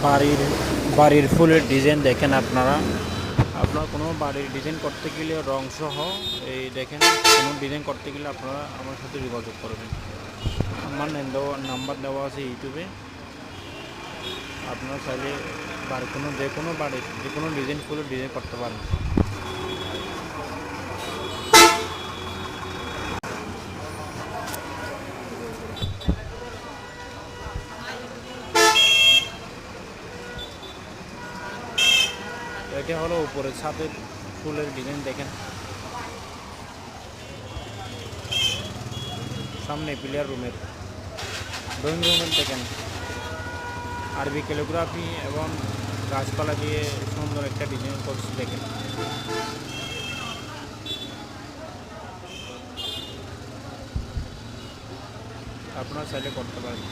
বাড়ির বাড়ির ফুলের ডিজাইন দেখেন আপনারা। আপনার কোনো বাড়ির ডিজাইন করতে গেলে রং সহ এই দেখেন, কোনো ডিজাইন করতে গেলে আপনারা আমার সাথে যোগাযোগ করবেন। আমার নাম্বার দেওয়া আছে ইউটিউবে। আপনারা চাইলে যে কোনো ডিজাইন ফুলের ডিজাইন করতে পারেন। এটা হলো উপরে ছাদের ফুলের ডিজাইন দেখেন, সামনে প্লেয়ার রুমের ড্রয়িং রুমের দেখেন আরবি ক্যালিগ্রাফি এবং গাছপালা দিয়ে সুন্দর একটা ডিজাইন করছি দেখেন। আপনারা চাইলে করতে পারেন।